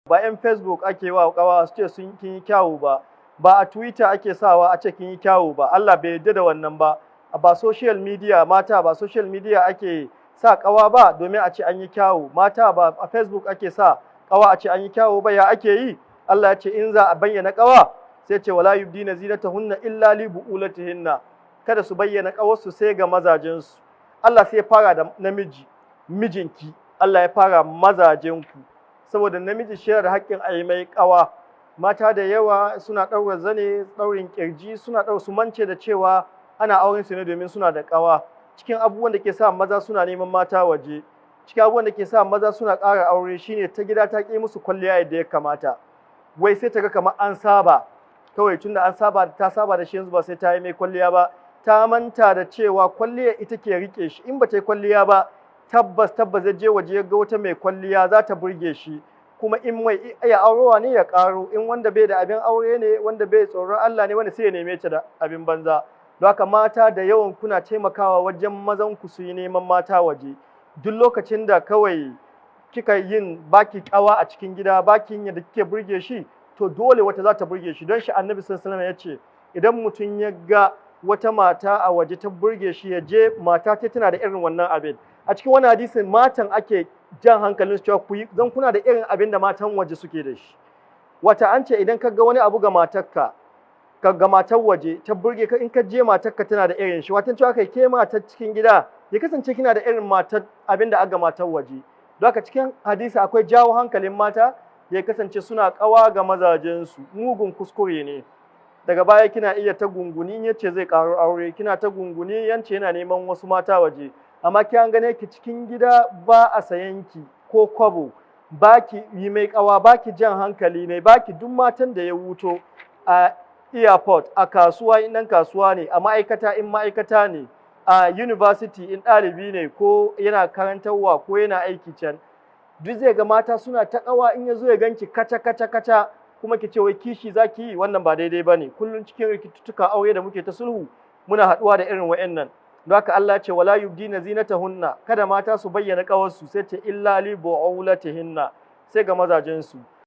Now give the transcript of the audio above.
ba 'yan Facebook ake wa ƙawa su ce sun kin yi kyawu ba a Twitter ake sawa a ce kin yi kyawu ba, Allah bai yarda da wannan ba. Ba social media mata ba social media ake sa ƙawa ba domin a ce an yi kyawu, mata ba a Facebook ake sa ƙawa a ce an yi kyawu ba, ya ake yi? Allah ya ce in za a bayyana ƙawa sai ce wala yubdina zinatahunna illa li bu'ulatihinna, kada su bayyana ƙawarsu sai ga mazajensu. Allah sai ya fara da namiji, mijinki, Allah ya fara mazajenku, saboda namiji shi da haƙƙin a yi mai ƙawa. Mata da yawa suna ɗaura zane, ɗaurin ƙirji, suna su mance da cewa ana auren su ne domin suna da ƙawa. Cikin abubuwan da ke sa maza suna neman mata waje, cikin abubuwan da ke sa maza suna ƙara aure shine ta gida ta ƙi musu kwalliya yadda ya kamata. Wai sai ta ga kamar an saba, kawai tunda an saba ta saba da shi yanzu ba sai ta yi mai kwalliya ba. Ta manta da cewa kwalliya ita ke rike shi, in ba ta yi kwalliya ba tabbas zai je waje ya ga wata mai kwalliya za ta burge shi, kuma in mai iya aurewa ne ya ƙaro, in wanda bai da abin aure ne, wanda bai tsoron Allah ne, wanda sai ya neme ta da abin banza. Don haka mata da yawan kuna taimakawa wajen mazan ku su yi neman mata waje. Duk lokacin da kawai kika yin baki ƙawa a cikin gida, baki yin yadda kike burge shi, to dole wata za ta burge shi. Don shi Annabi sallallahu alaihi wasallam ya ce idan mutum ya ga wata mata a waje ta burge shi, ya je mata ta tana da irin wannan abin. A cikin wannan hadisin matan ake jan hankalin su cewa ku yi zan kuna da irin abin da matan waje suke da shi. Wata an ce idan ka ga wani abu ga matarka, ka ga matar waje ta burge ka, in ka je matarka tana da irin shi. Watan cewa kai ke matar cikin gida ya kasance kina da irin matar abin da aga matar waje. Don haka cikin hadisi akwai jawo hankalin mata ya kasance suna ƙawa ga mazajensu, mugun kuskure ne. Daga baya kina iya ta gunguni yace zai ƙaro aure, kina ta gunguni yance yana neman wasu mata waje, amma kin gane ki cikin gida ba a sayan ki ko kwabo, baki yi mai ƙawa, baki jan hankali ne, baki duk matan da ya wuto a airport, a kasuwa in ɗan kasuwa ne, a ma'aikata in ma'aikata ne, a university in ɗalibi ne ko yana karantarwa ko yana aiki can, duk zai ga mata suna ta ƙawa, in ya zo ya ganki kaca kuma ki ce wai kishi zaki yi, wannan ba daidai bane. Kullun cikin rikitutuka aure da muke ta sulhu muna haɗuwa da irin wa'annan. Don haka Allah ce wala yubdina zinatahunna, kada mata su bayyana ƙawarsu, sai ce illa li bu'ulatihinna, sai ga mazajensu.